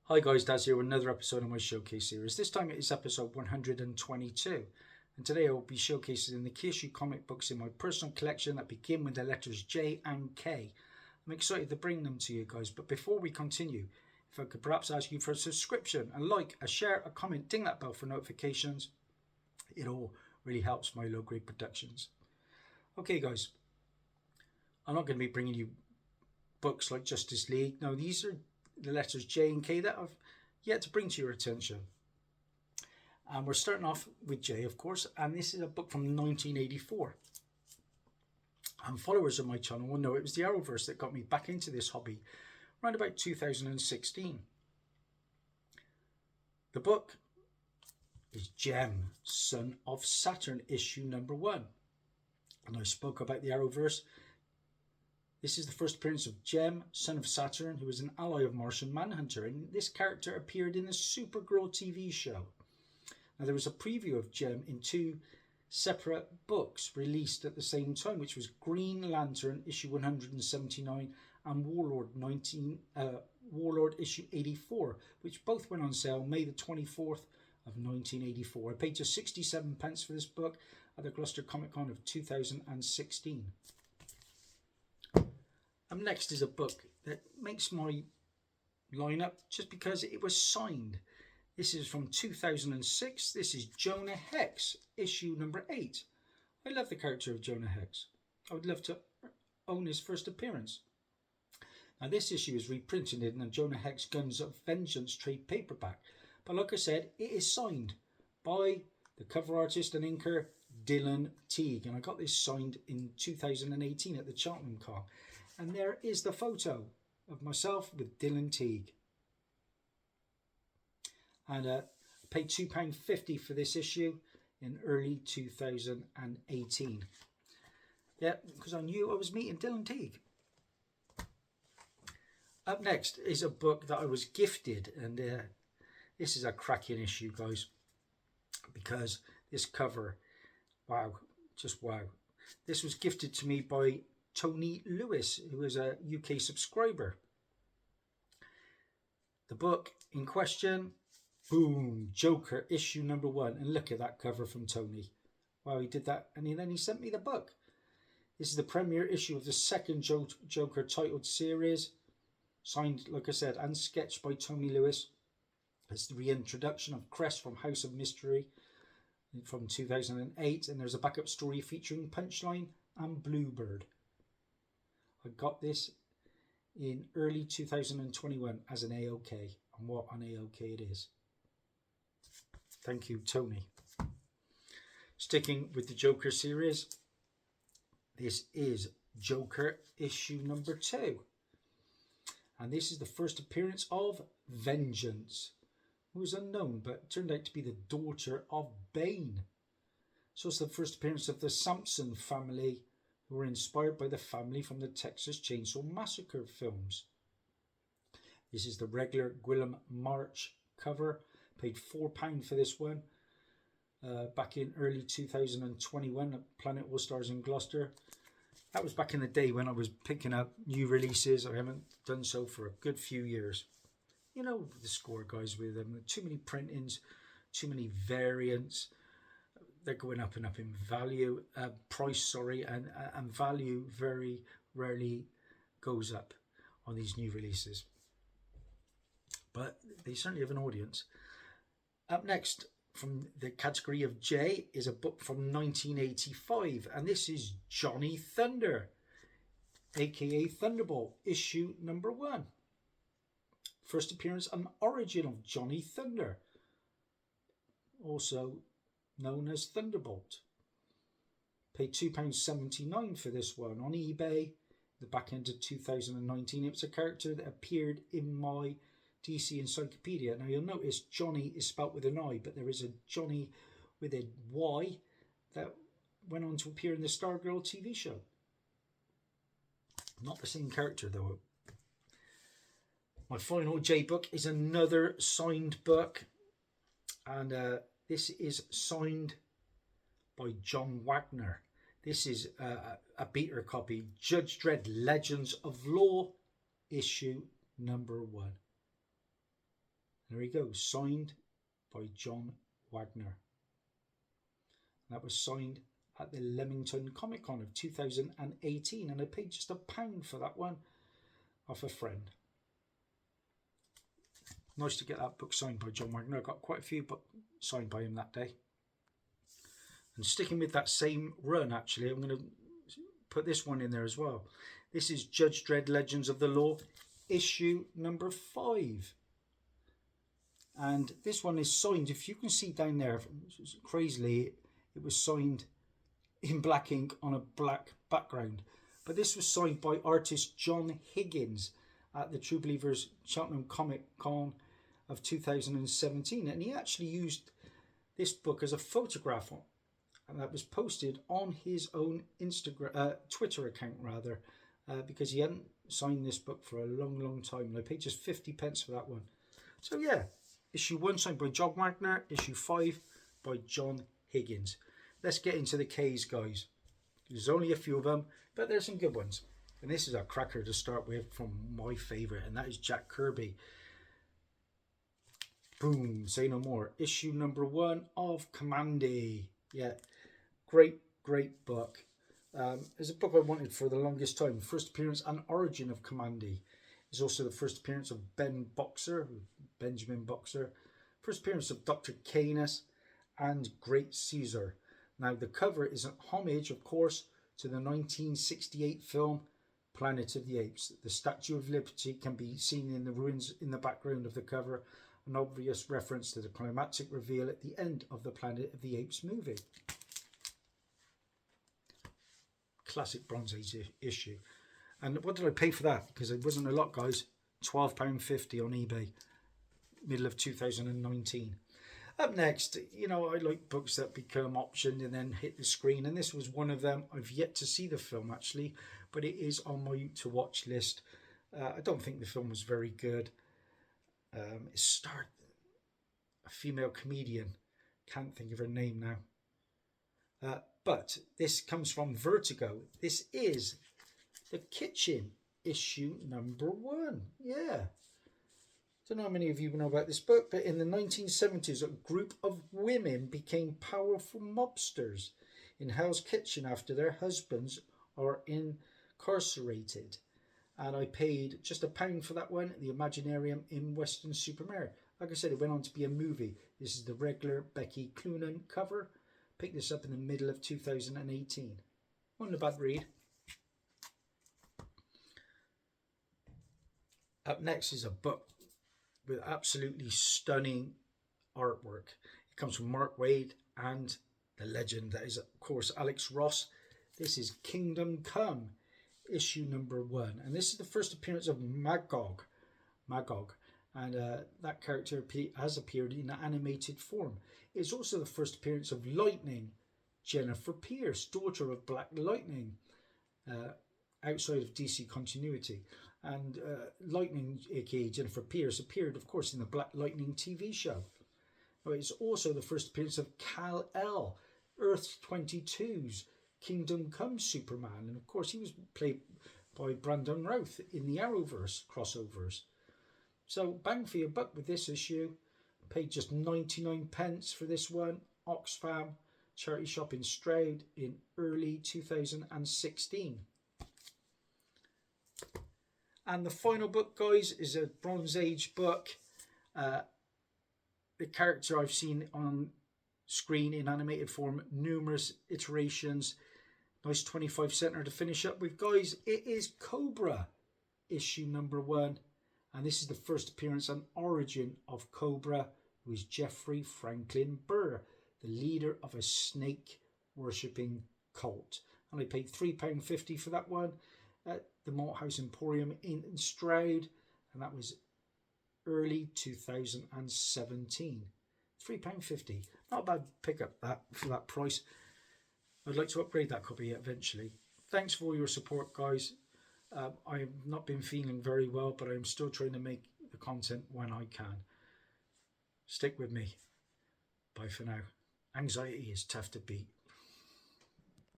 Hi guys, Dazzie here with another episode of my showcase series. This time it is episode 122, and today I will be showcasing the key issue comic books in my personal collection that begin with the letters J and K. I'm excited to bring them to you guys, but before we continue, if I could perhaps ask you for a subscription, a like, a share, a comment, ding that bell for notifications. It all really helps my low-grade productions. Okay guys, I'm not going to be bringing you books like Justice League. No, these are the letters J and K that I've yet to bring to your attention. And we're starting off with J, of course, and this is a book from 1984. And followers of my channel will know it was the Arrowverse that got me back into this hobby around about 2016. The book is Gem, Son of Saturn, issue number 1. And I spoke about the Arrowverse. This is the first appearance of Gem, Son of Saturn, who is an ally of Martian Manhunter, and this character appeared in the Supergirl TV show. Now, there was a preview of Gem in 2 separate books released at the same time, which was Green Lantern issue 179 and Warlord issue 84, which both went on sale May the 24th of 1984. I paid just 67 pence for this book at the Gloucester Comic Con of 2016. Next is a book that makes my lineup just because it was signed. This is from 2006. This is Jonah Hex, issue number 8. I love the character of Jonah Hex. I would love to own his first appearance. Now this issue is reprinted in the Jonah Hex Guns of Vengeance trade paperback. But like I said, it is signed by the cover artist and inker Dylan Teague. And I got this signed in 2018 at the Cheltenham Con. And there is the photo of myself with Dylan Teague. And I paid £2.50 for this issue in early 2018. Yeah, because I knew I was meeting Dylan Teague. Up next is a book that I was gifted. And this is a cracking issue, guys. Because this cover, wow, just wow. This was gifted to me by Tony Lewis, who is a UK subscriber. The book in question, boom, Joker issue number 1. And look at that cover from Tony. Wow, he did that. And then he sent me the book. This is the premiere issue of the second Joker titled series. Signed, like I said, and sketched by Tony Lewis. It's the reintroduction of Crest from House of Mystery from 2008. And there's a backup story featuring Punchline and Bluebird. I got this in early 2021 as an AOK, and what an AOK it is. Thank you, Tony. Sticking with the Joker series, this is Joker issue number 2. And this is the first appearance of Vengeance, who was unknown but turned out to be the daughter of Bane. So it's the first appearance of the Sampson family, who were inspired by the family from the Texas Chainsaw Massacre films. This is the regular Gwillem March cover. Paid £4 for this one back in early 2021 at Planet All Stars in Gloucester. That was back in the day when I was picking up new releases. I haven't done so for a good few years. You know the score, guys, with them. Too many printings, too many variants. They're going up and up in value, price, sorry, and value very rarely goes up on these new releases. But they certainly have an audience. Up next, from the category of J, is a book from 1985, and this is Johnny Thunder, aka Thunderbolt, issue number 1. First appearance and origin of Johnny Thunder, also known as Thunderbolt. Paid £2.79 for this one on eBay, the back end of 2019. It was a character that appeared in my DC Encyclopedia. Now you'll notice Johnny is spelt with an I, but there is a Johnny with a Y that went on to appear in the Stargirl TV show. Not the same character though. My final J book is another signed book, and this is signed by John Wagner. This is a beta copy, Judge Dredd Legends of Law, issue number 1. There he goes, signed by John Wagner. That was signed at the Leamington Comic Con of 2018, and I paid just £1 for that one off a friend. Nice to get that book signed by John Wagner. I got quite a few books signed by him that day. And sticking with that same run, actually, I'm going to put this one in there as well. This is Judge Dredd Legends of the Law, issue number 5. And this one is signed, if you can see down there, crazily, it was signed in black ink on a black background. But this was signed by artist John Higgins at the True Believers Cheltenham Comic Con of 2017. And he actually used this book as a photograph, and that was posted on his own Twitter account, rather, because he hadn't signed this book for a long time. And I paid just 50p for that one. So yeah, issue 1 signed by John Wagner, issue 5 by John Higgins. Let's get into the K's, guys. There's only a few of them, but there's some good ones. And this is a cracker to start with from my favourite, and that is Jack Kirby. Boom, say no more. Issue number 1 of Commandy. Yeah, great book. It's a book I wanted for the longest time. First appearance and origin of Commandy. It's also the first appearance of Benjamin Boxer. First appearance of Dr. Canis and Great Caesar. Now the cover is an homage, of course, to the 1968 film Planet of the Apes. The Statue of Liberty can be seen in the ruins in the background of the cover, an obvious reference to the climactic reveal at the end of the Planet of the Apes movie. Classic Bronze Age issue. And what did I pay for that? Because it wasn't a lot, guys. £12.50 on eBay, middle of 2019. Up next, you know, I like books that become optioned and then hit the screen, and this was one of them. I've yet to see the film, actually, but it is on my to-watch list. I don't think the film was very good. It starred a female comedian. Can't think of her name now. But this comes from Vertigo. This is The Kitchen, issue number 1. Yeah. Don't know how many of you know about this book, but in the 1970s, a group of women became powerful mobsters in Hell's Kitchen after their husbands are incarcerated. And I paid just £1 for that one at the Imaginarium in Weston-super-Mare. Like I said, it went on to be a movie. This is the regular Becky Cloonan cover. Picked this up in the middle of 2018. Wasn't a bad read. Up next is a book with absolutely stunning artwork. It comes from Mark Waid and the legend that is, of course, Alex Ross. This is Kingdom Come, issue number 1. And this is the first appearance of Magog. And that character has appeared in animated form. It's also the first appearance of Lightning, Jennifer Pierce, daughter of Black Lightning, outside of DC continuity. And Lightning, aka Jennifer Pierce, appeared, of course, in the Black Lightning TV show. It's also the first appearance of Kal-El, Earth 22's Kingdom Come Superman. And of course, he was played by Brandon Routh in the Arrowverse crossovers. So bang for your buck with this issue. Paid just 99p for this one. Oxfam charity shop in Stroud in early 2016. And the final book, guys, is a Bronze Age book. The character I've seen on screen in animated form, numerous iterations. Nice 25-center to finish up with, guys. It is Cobra, issue number 1. And this is the first appearance and origin of Cobra, who is Jeffrey Franklin Burr, the leader of a snake-worshipping cult. And I paid £3.50 for that one at the Malthouse Emporium in Stroud, and that was early 2017. £3.50. Not a bad pickup that for that price. I'd like to upgrade that copy eventually. Thanks for all your support, guys. I've not been feeling very well, but I'm still trying to make the content when I can. Stick with me. Bye for now. Anxiety is tough to beat.